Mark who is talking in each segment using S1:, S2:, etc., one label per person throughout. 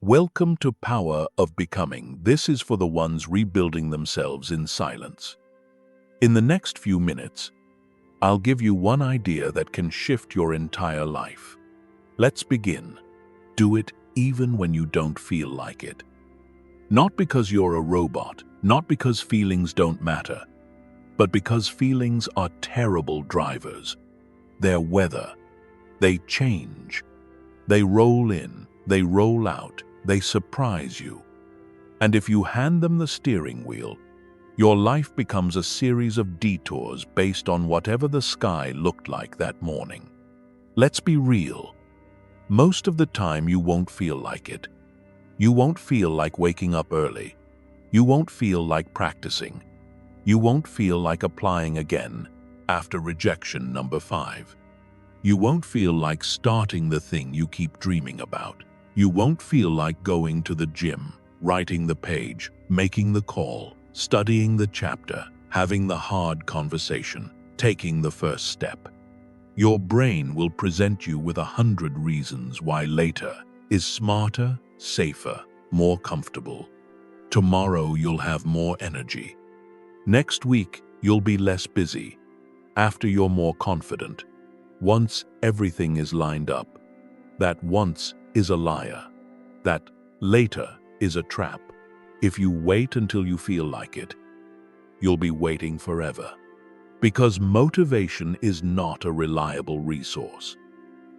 S1: Welcome to Power of Becoming. This is for the ones rebuilding themselves in silence. In the next few minutes, I'll give you one idea that can shift your entire life. Let's begin. Do it even when you don't feel like it. Not because you're a robot, not because feelings don't matter, but because feelings are terrible drivers. They're weather. They change. They roll in, they roll out, they surprise you. And if you hand them the steering wheel, your life becomes a series of detours based on whatever the sky looked like that morning. Let's be real. Most of the time you won't feel like it. You won't feel like waking up early. You won't feel like practicing. You won't feel like applying again after rejection number 5. You won't feel like starting the thing you keep dreaming about. You won't feel like going to the gym, writing the page, making the call, studying the chapter, having the hard conversation, taking the first step. Your brain will present you with 100 reasons why later is smarter, safer, more comfortable. Tomorrow you'll have more energy. Next week you'll be less busy. After you're more confident. Once everything is lined up. That once is a liar. That later is a trap. If you wait until you feel like it, you'll be waiting forever. Because motivation is not a reliable resource.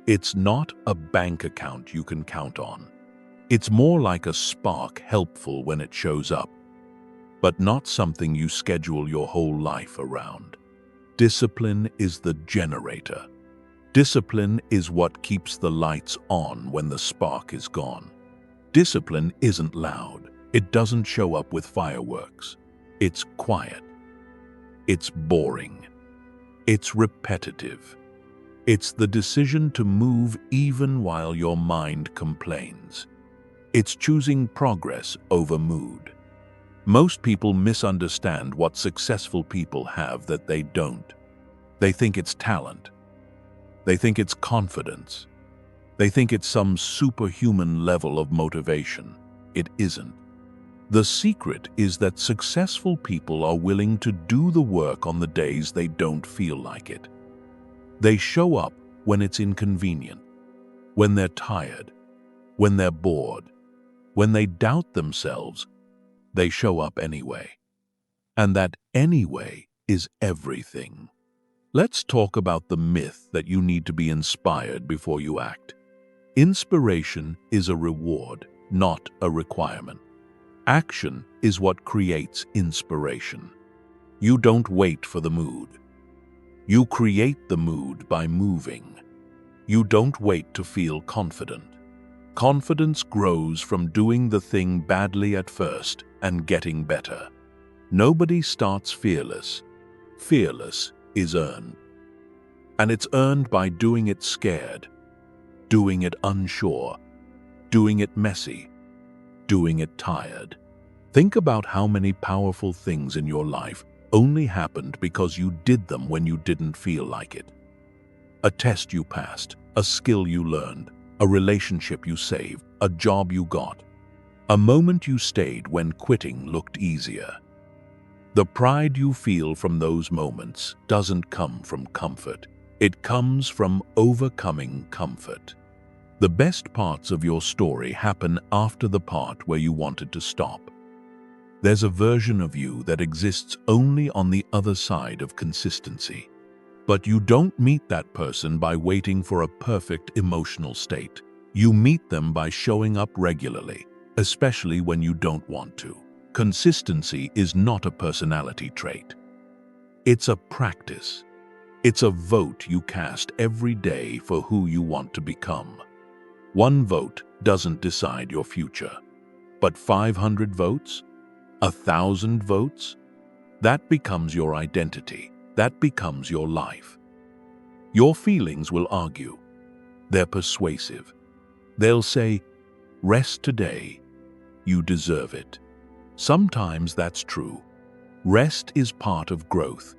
S1: It's not a bank account you can count on. It's more like a spark, helpful when it shows up, but not something you schedule your whole life around. Discipline is the generator. Discipline is what keeps the lights on when the spark is gone. Discipline isn't loud. It doesn't show up with fireworks. It's quiet. It's boring. It's repetitive. It's the decision to move even while your mind complains. It's choosing progress over mood. Most people misunderstand what successful people have that they don't. They think it's talent. They think it's confidence. They think it's some superhuman level of motivation. It isn't. The secret is that successful people are willing to do the work on the days they don't feel like it. They show up when it's inconvenient, when they're tired, when they're bored, when they doubt themselves. They show up anyway. And that anyway is everything. Let's talk about the myth that you need to be inspired before you act. Inspiration is a reward, not a requirement. Action is what creates inspiration. You don't wait for the mood. You create the mood by moving. You don't wait to feel confident. Confidence grows from doing the thing badly at first and getting better. Nobody starts fearless. Fearless is earned. And it's earned by doing it scared, doing it unsure, doing it messy, doing it tired. Think about how many powerful things in your life only happened because you did them when you didn't feel like it. A test you passed, a skill you learned, a relationship you saved, a job you got, a moment you stayed when quitting looked easier. The pride you feel from those moments doesn't come from comfort. It comes from overcoming comfort. The best parts of your story happen after the part where you wanted to stop. There's a version of you that exists only on the other side of consistency. But you don't meet that person by waiting for a perfect emotional state. You meet them by showing up regularly, especially when you don't want to. Consistency is not a personality trait. It's a practice. It's a vote you cast every day for who you want to become. One vote doesn't decide your future. But 500 votes? 1,000 votes? That becomes your identity. That becomes your life. Your feelings will argue. They're persuasive. They'll say, "Rest today. You deserve it." Sometimes that's true. Rest is part of growth.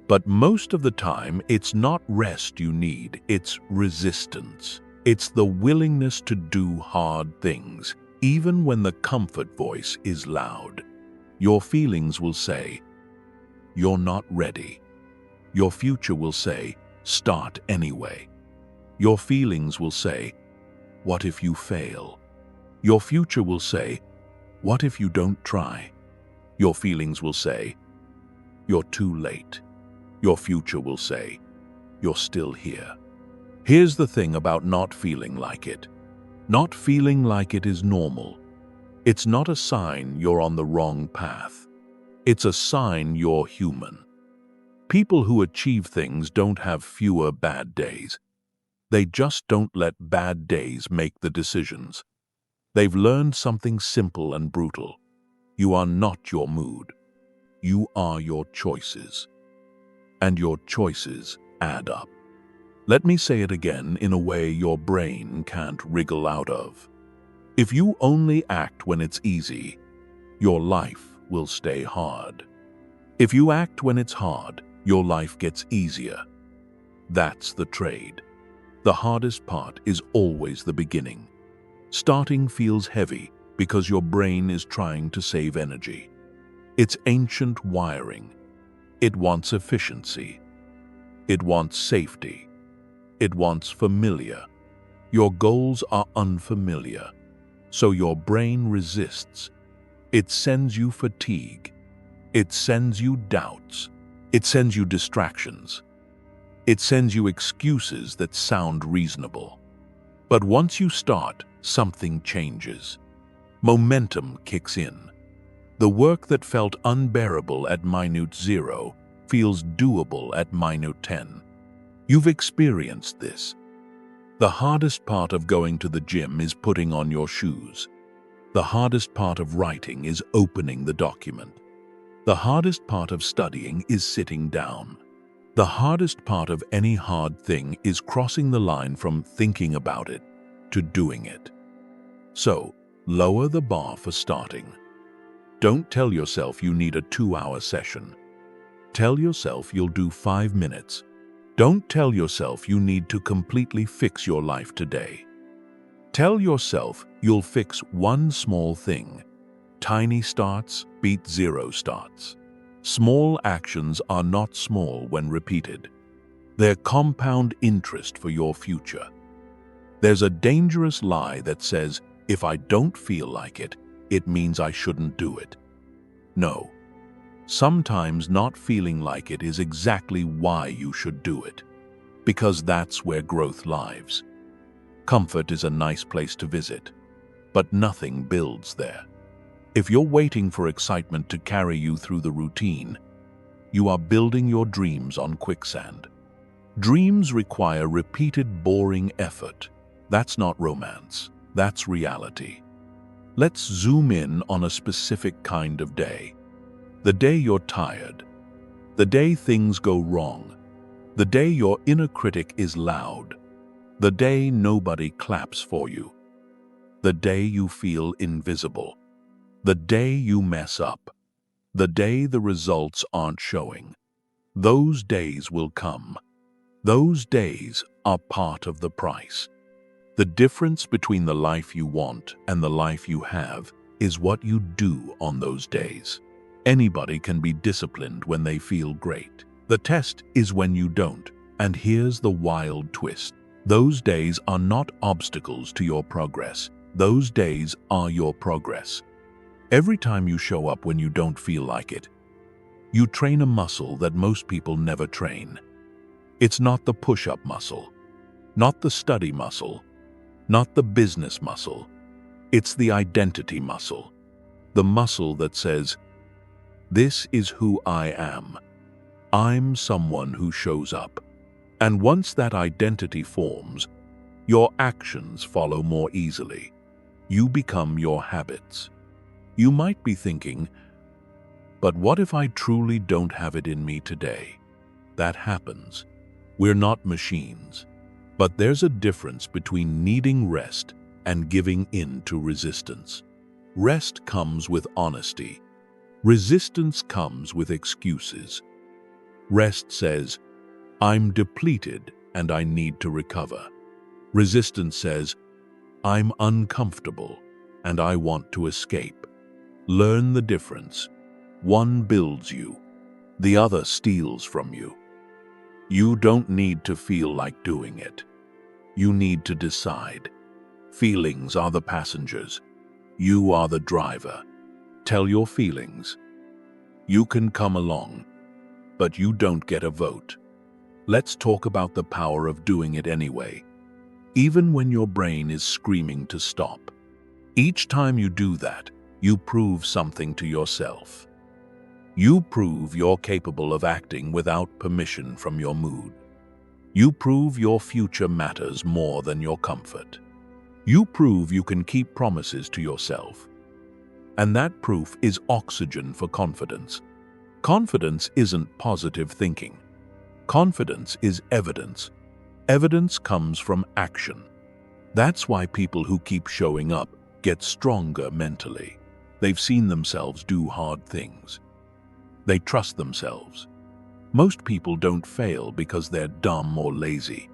S1: But most of the time, it's not rest you need, it's resistance. It's the willingness to do hard things, Even when the comfort voice is loud, your feelings will say, "You're not ready." Your future will say, "Start anyway." Your feelings will say, "What if you fail?" Your future will say, "What if you don't try?" Your feelings will say, "You're too late." Your future will say, "You're still here." Here's the thing about not feeling like it. Not feeling like it is normal. It's not a sign you're on the wrong path. It's a sign you're human. People who achieve things don't have fewer bad days. They just don't let bad days make the decisions. They've learned something simple and brutal. You are not your mood. You are your choices. And your choices add up. Let me say it again in a way your brain can't wriggle out of. If you only act when it's easy, your life will stay hard. If you act when it's hard, your life gets easier. That's the trade. The hardest part is always the beginning. Starting feels heavy because your brain is trying to save energy. It's ancient wiring. It wants efficiency. It wants safety. It wants familiar. Your goals are unfamiliar, so your brain resists. It sends you fatigue. It sends you doubts. It sends you distractions. It sends you excuses that sound reasonable. But once you start, something changes. Momentum kicks in. The work that felt unbearable at minute 0 feels doable at minute 10. You've experienced this. The hardest part of going to the gym is putting on your shoes. The hardest part of writing is opening the document. The hardest part of studying is sitting down. The hardest part of any hard thing is crossing the line from thinking about it to doing it. So, lower the bar for starting. Don't tell yourself you need a 2-hour session. Tell yourself you'll do 5 minutes. Don't tell yourself you need to completely fix your life today. Tell yourself you'll fix one small thing. Tiny starts beat 0 starts. Small actions are not small when repeated. They're compound interest for your future. There's a dangerous lie that says, if I don't feel like it, it means I shouldn't do it. No. Sometimes not feeling like it is exactly why you should do it. Because that's where growth lives. Comfort is a nice place to visit, but nothing builds there. If you're waiting for excitement to carry you through the routine, you are building your dreams on quicksand. Dreams require repeated boring effort. That's not romance. That's reality. Let's zoom in on a specific kind of day. The day you're tired. The day things go wrong. The day your inner critic is loud. The day nobody claps for you. The day you feel invisible. The day you mess up. The day the results aren't showing. Those days will come. Those days are part of the price. The difference between the life you want and the life you have is what you do on those days. Anybody can be disciplined when they feel great. The test is when you don't. And here's the wild twist. Those days are not obstacles to your progress. Those days are your progress. Every time you show up when you don't feel like it, you train a muscle that most people never train. It's not the push-up muscle, not the study muscle, not the business muscle. It's the identity muscle. The muscle that says, "This is who I am. I'm someone who shows up." And once that identity forms, your actions follow more easily. You become your habits. You might be thinking, but what if I truly don't have it in me today? That happens. We're not machines. But there's a difference between needing rest and giving in to resistance. Rest comes with honesty. Resistance comes with excuses. Rest says, "I'm depleted and I need to recover." Resistance says, "I'm uncomfortable and I want to escape. Learn the difference. One builds you, the other steals from you. You don't need to feel like doing it. You need to decide. Feelings are the passengers. You are the driver. Tell your feelings. You can come along, but you don't get a vote. Let's talk about the power of doing it anyway, even when your brain is screaming to stop. Each time you do that, you prove something to yourself. You prove you're capable of acting without permission from your mood. You prove your future matters more than your comfort. You prove you can keep promises to yourself. And that proof is oxygen for confidence. Confidence isn't positive thinking. Confidence is evidence. Evidence comes from action. That's why people who keep showing up get stronger mentally. They've seen themselves do hard things. They trust themselves. Most people don't fail because they're dumb or lazy.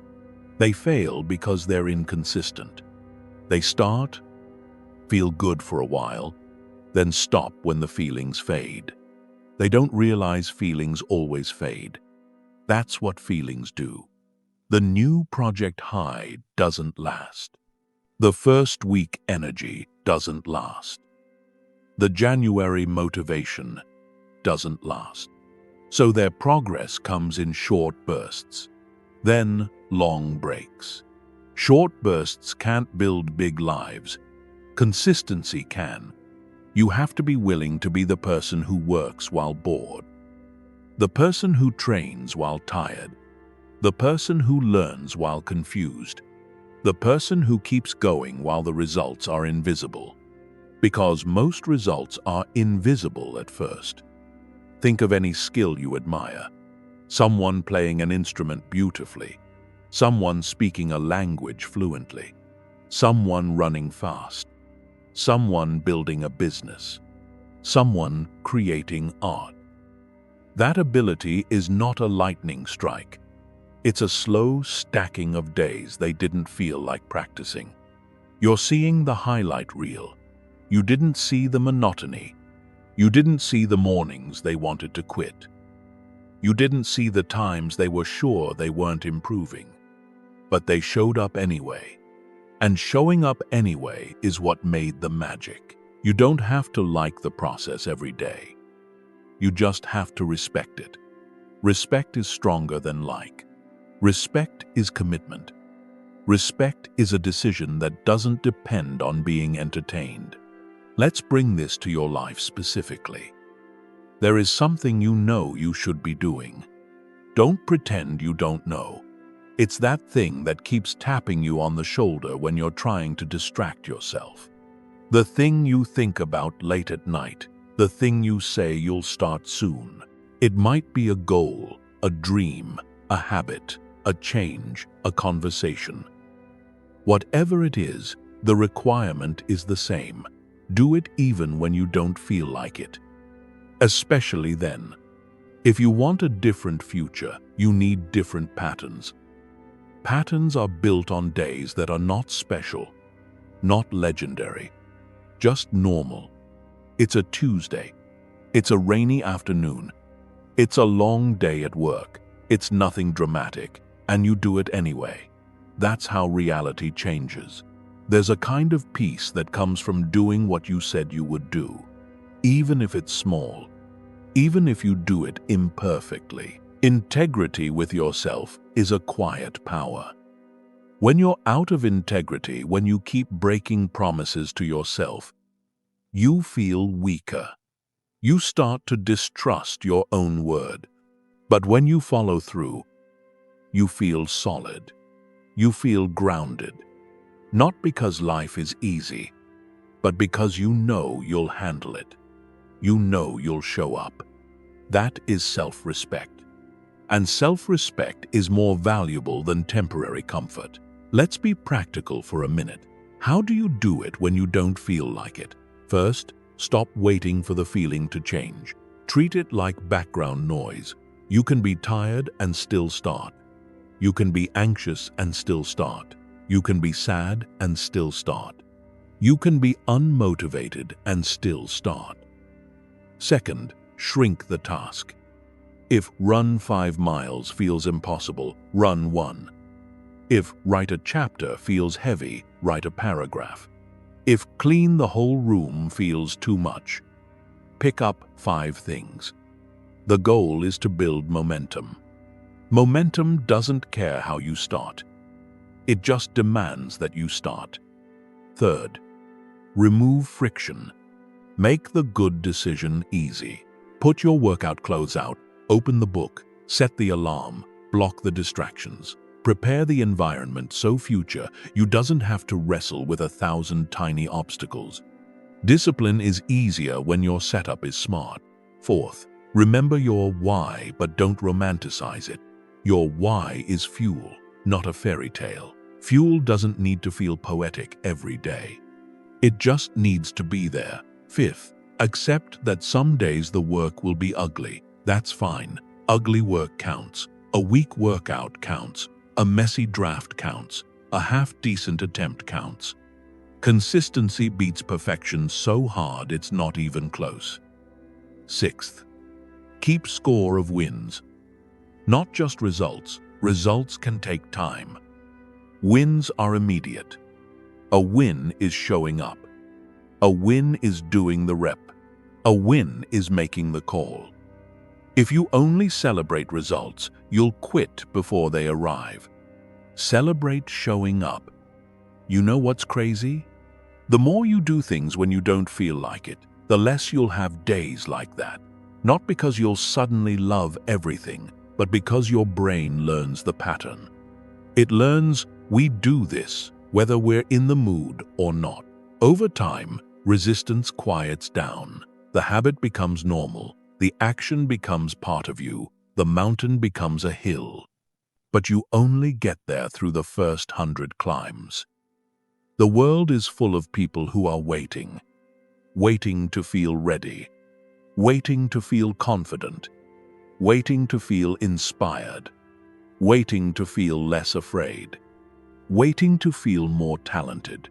S1: They fail because they're inconsistent. They start, feel good for a while, then stop when the feelings fade. They don't realize feelings always fade. That's what feelings do. The new project high doesn't last. The first week energy doesn't last. The January motivation doesn't last. So their progress comes in short bursts, then long breaks. Short bursts can't build big lives. Consistency can. You have to be willing to be the person who works while bored, the person who trains while tired, the person who learns while confused, the person who keeps going while the results are invisible. Because most results are invisible at first. Think of any skill you admire. Someone playing an instrument beautifully, someone speaking a language fluently, someone running fast, someone building a business, someone creating art. That ability is not a lightning strike. It's a slow stacking of days they didn't feel like practicing. You're seeing the highlight reel. You didn't see the monotony. You didn't see the mornings they wanted to quit. You didn't see the times they were sure they weren't improving. But they showed up anyway. And showing up anyway is what made the magic. You don't have to like the process every day. You just have to respect it. Respect is stronger than like. Respect is commitment. Respect is a decision that doesn't depend on being entertained. Let's bring this to your life specifically. There is something you know you should be doing. Don't pretend you don't know. It's that thing that keeps tapping you on the shoulder when you're trying to distract yourself. The thing you think about late at night. The thing you say you'll start soon. It might be a goal, a dream, a habit, a change, a conversation. Whatever it is, the requirement is the same. Do it even when you don't feel like it. Especially then. If you want a different future, you need different patterns. Patterns are built on days that are not special, not legendary, just normal. It's a Tuesday. It's a rainy afternoon. It's a long day at work. It's nothing dramatic, and you do it anyway. That's how reality changes. There's a kind of peace that comes from doing what you said you would do, even if it's small, even if you do it imperfectly. Integrity with yourself is a quiet power. When you're out of integrity, when you keep breaking promises to yourself, you feel weaker. You start to distrust your own word. But when you follow through, you feel solid. You feel grounded. Not because life is easy, but because you know you'll handle it. You know you'll show up. That is self-respect. And self-respect is more valuable than temporary comfort. Let's be practical for a minute. How do you do it when you don't feel like it? First, stop waiting for the feeling to change. Treat it like background noise. You can be tired and still start. You can be anxious and still start. You can be sad and still start. You can be unmotivated and still start. Second, shrink the task. If run 5 miles feels impossible, run 1. If write a chapter feels heavy, write a paragraph. If clean the whole room feels too much, pick up 5 things. The goal is to build momentum. Momentum doesn't care how you start. It just demands that you start. Third, remove friction. Make the good decision easy. Put your workout clothes out, open the book, set the alarm, block the distractions. Prepare the environment so future you doesn't have to wrestle with 1,000 tiny obstacles. Discipline is easier when your setup is smart. Fourth, remember your why, but don't romanticize it. Your why is fuel, not a fairy tale. Fuel doesn't need to feel poetic every day. It just needs to be there. Fifth, accept that some days the work will be ugly. That's fine. Ugly work counts. A weak workout counts. A messy draft counts. A half-decent attempt counts. Consistency beats perfection so hard it's not even close. Sixth, keep score of wins. Not just results. Results can take time. Wins are immediate. A win is showing up. A win is doing the rep. A win is making the call. If you only celebrate results, you'll quit before they arrive. Celebrate showing up. You know what's crazy? The more you do things when you don't feel like it, the less you'll have days like that. Not because you'll suddenly love everything, but because your brain learns the pattern. It learns, we do this, whether we're in the mood or not. Over time, resistance quiets down. The habit becomes normal. The action becomes part of you. The mountain becomes a hill. But you only get there through the first 100 climbs. The world is full of people who are waiting. Waiting to feel ready. Waiting to feel confident. Waiting to feel inspired. Waiting to feel less afraid. Waiting to feel more talented.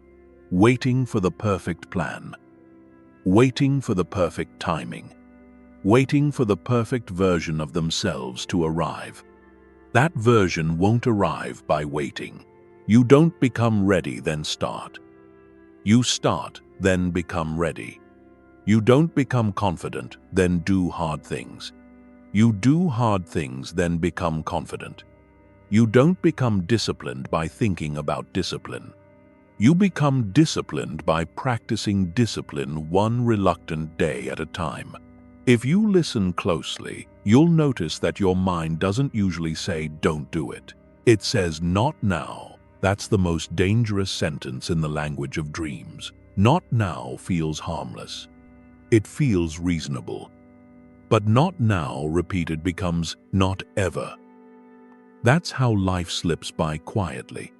S1: Waiting for the perfect plan. Waiting for the perfect timing. Waiting for the perfect version of themselves to arrive. That version won't arrive by waiting. You don't become ready, then start. You start, then become ready. You don't become confident, then do hard things. You do hard things, then become confident. You don't become disciplined by thinking about discipline. You become disciplined by practicing discipline one reluctant day at a time. If you listen closely, you'll notice that your mind doesn't usually say, don't do it. It says, not now. That's the most dangerous sentence in the language of dreams. Not now feels harmless. It feels reasonable. But not now repeated becomes not ever. That's how life slips by quietly.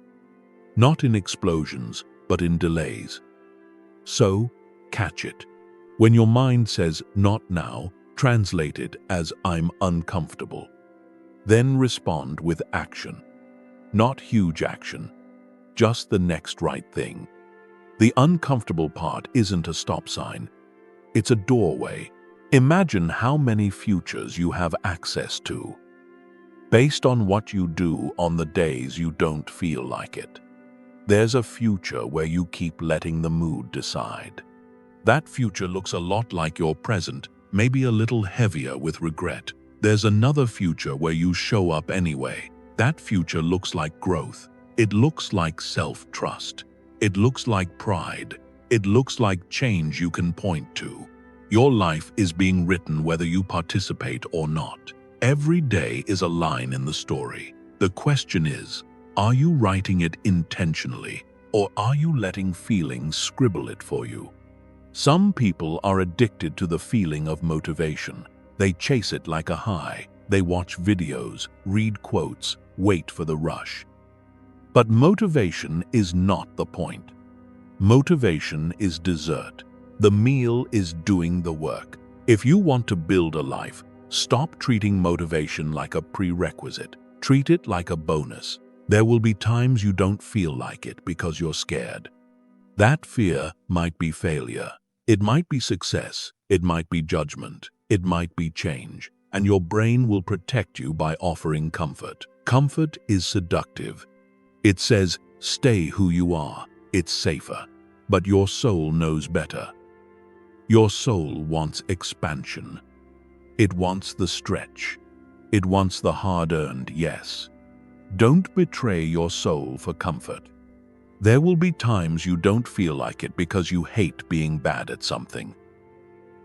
S1: Not in explosions, but in delays. So, catch it. When your mind says, not now, translate it as I'm uncomfortable. Then respond with action. Not huge action, just the next right thing. The uncomfortable part isn't a stop sign. It's a doorway. Imagine how many futures you have access to, based on what you do on the days you don't feel like it. There's a future where you keep letting the mood decide. That future looks a lot like your present, maybe a little heavier with regret. There's another future where you show up anyway. That future looks like growth. It looks like self-trust. It looks like pride. It looks like change you can point to. Your life is being written whether you participate or not. Every day is a line in the story. The question is, are you writing it intentionally, or are you letting feelings scribble it for you? Some people are addicted to the feeling of motivation. They chase it like a high. They watch videos, read quotes, wait for the rush. But motivation is not the point. Motivation is dessert. The meal is doing the work. If you want to build a life, stop treating motivation like a prerequisite. Treat it like a bonus. There will be times you don't feel like it because you're scared. That fear might be failure. It might be success. It might be judgment. It might be change. And your brain will protect you by offering comfort. Comfort is seductive. It says, stay who you are. It's safer. But your soul knows better. Your soul wants expansion. It wants the stretch. It wants the hard-earned yes. Don't betray your soul for comfort. There will be times you don't feel like it because you hate being bad at something.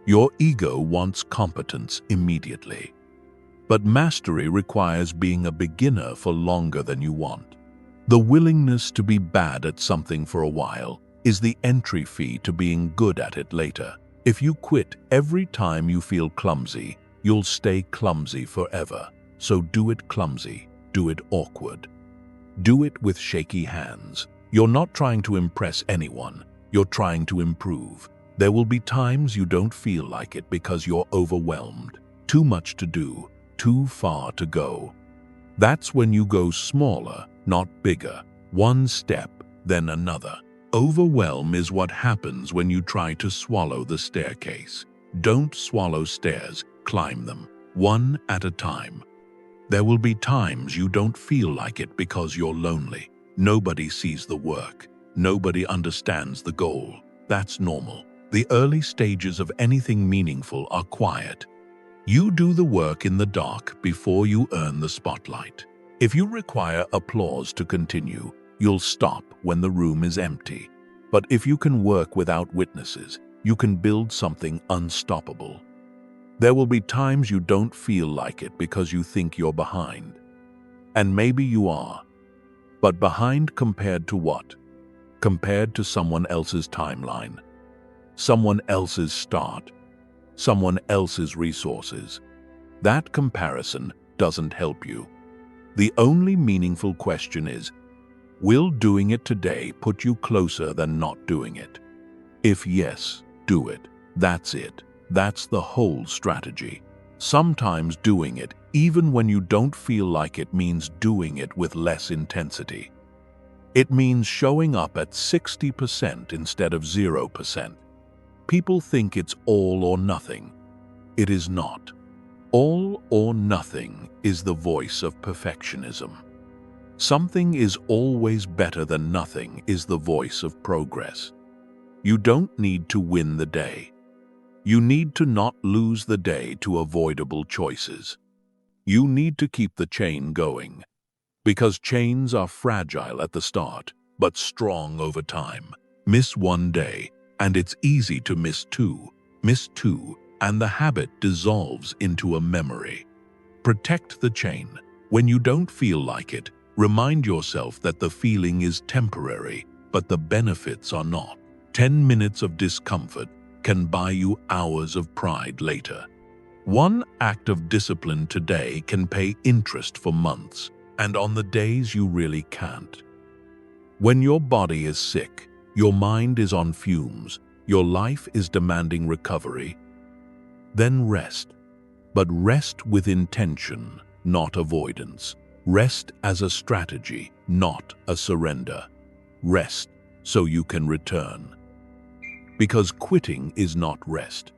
S1: Your ego wants competence immediately. But mastery requires being a beginner for longer than you want. The willingness to be bad at something for a while is the entry fee to being good at it later. If you quit every time you feel clumsy, you'll stay clumsy forever. So do it clumsy, do it awkward. Do it with shaky hands. You're not trying to impress anyone, you're trying to improve. There will be times you don't feel like it because you're overwhelmed. Too much to do, too far to go. That's when you go smaller, not bigger. One step, then another. Overwhelm is what happens when you try to swallow the staircase. Don't swallow stairs, climb them, one at a time. There will be times you don't feel like it because you're lonely. Nobody sees the work. Nobody understands the goal. That's normal. The early stages of anything meaningful are quiet. You do the work in the dark before you earn the spotlight. If you require applause to continue, you'll stop when the room is empty. But if you can work without witnesses, you can build something unstoppable. There will be times you don't feel like it because you think you're behind. And maybe you are. But behind compared to what? Compared to someone else's timeline, someone else's start, someone else's resources. That comparison doesn't help you. The only meaningful question is, will doing it today put you closer than not doing it? If yes, do it. That's it. That's the whole strategy. Sometimes doing it, even when you don't feel like it, means doing it with less intensity. It means showing up at 60% instead of 0%. People think it's all or nothing. It is not. All or nothing is the voice of perfectionism. Something is always better than nothing is the voice of progress. You don't need to win the day. You need to not lose the day to avoidable choices. You need to keep the chain going. Because chains are fragile at the start, but strong over time. Miss one day, and it's easy to miss two. Miss two, and the habit dissolves into a memory. Protect the chain. When you don't feel like it, remind yourself that the feeling is temporary, but the benefits are not. 10 minutes of discomfort can buy you hours of pride later. One act of discipline today can pay interest for months, and on the days you really can't. When your body is sick, your mind is on fumes, your life is demanding recovery, then rest. But rest with intention, not avoidance. Rest as a strategy, not a surrender. Rest so you can return. Because quitting is not rest.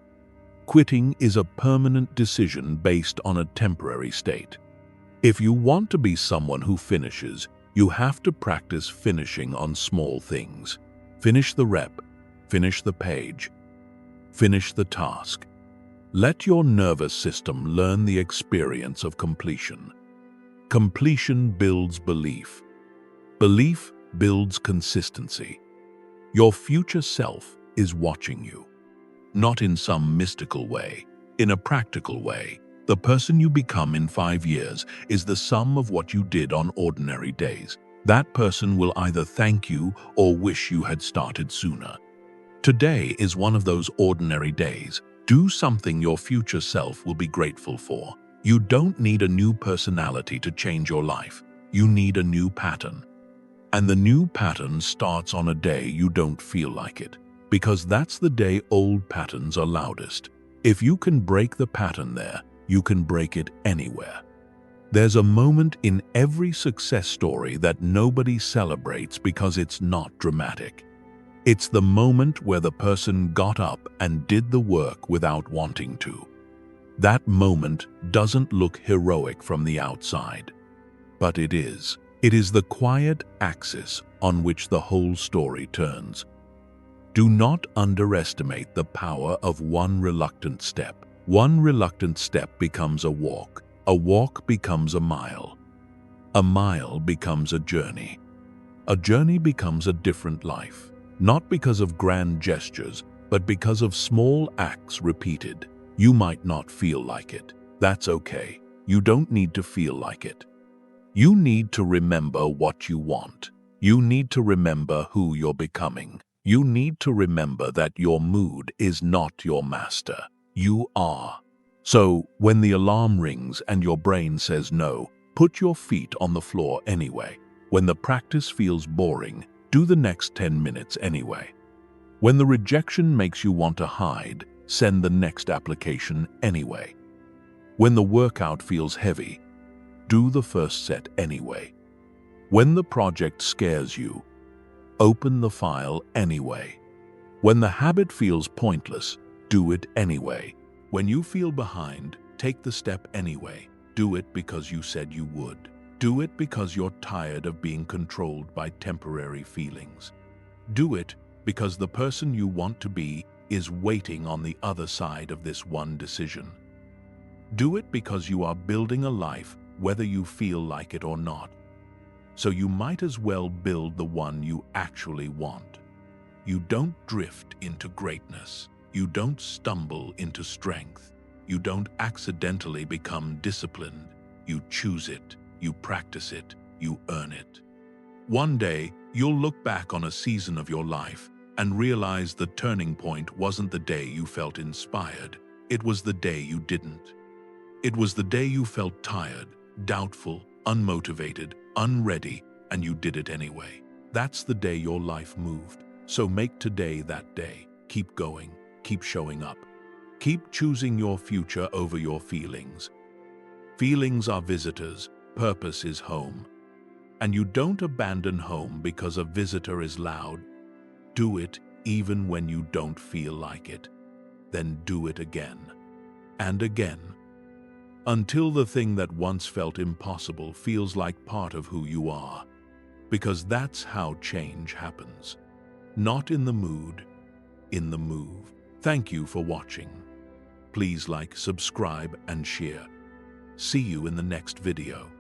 S1: Quitting is a permanent decision based on a temporary state. If you want to be someone who finishes, you have to practice finishing on small things. Finish the rep, finish the page, finish the task. Let your nervous system learn the experience of completion. Completion builds belief. Belief builds consistency. Your future self is watching you. Not in some mystical way, in a practical way. The person you become in 5 years is the sum of what you did on ordinary days. That person will either thank you or wish you had started sooner. Today is one of those ordinary days. Do something your future self will be grateful for. You don't need a new personality to change your life. You need a new pattern. And the new pattern starts on a day you don't feel like it, because that's the day old patterns are loudest. If you can break the pattern there, you can break it anywhere. There's a moment in every success story that nobody celebrates because it's not dramatic. It's the moment where the person got up and did the work without wanting to. That moment doesn't look heroic from the outside, but it is. It is the quiet axis on which the whole story turns. Do not underestimate the power of one reluctant step. One reluctant step becomes a walk becomes a mile becomes a journey becomes a different life, not because of grand gestures, but because of small acts repeated. You might not feel like it. That's okay. You don't need to feel like it. You need to remember what you want. You need to remember who you're becoming. You need to remember that your mood is not your master. You are. So, when the alarm rings and your brain says no, put your feet on the floor anyway. When the practice feels boring, do the next 10 minutes anyway. When the rejection makes you want to hide, send the next application anyway. When the workout feels heavy, do the first set anyway. When the project scares you, open the file anyway. When the habit feels pointless, do it anyway. When you feel behind, take the step anyway. Do it because you said you would. Do it because you're tired of being controlled by temporary feelings. Do it because the person you want to be is waiting on the other side of this one decision. Do it because you are building a life whether you feel like it or not. So you might as well build the one you actually want. You don't drift into greatness. You don't stumble into strength. You don't accidentally become disciplined. You choose it, you practice it, you earn it. One day, you'll look back on a season of your life and realize the turning point wasn't the day you felt inspired. It was the day you didn't. It was the day you felt tired, doubtful, unmotivated, unready, and you did it anyway. That's the day your life moved. So make today that day. Keep going. Keep showing up. Keep choosing your future over your feelings. Feelings are visitors. Purpose is home. And you don't abandon home because a visitor is loud. Do it even when you don't feel like it. Then do it again and again, until the thing that once felt impossible feels like part of who you are. Because that's how change happens. Not in the mood, in the move. Thank you for watching. Please like, subscribe, and share. See you in the next video.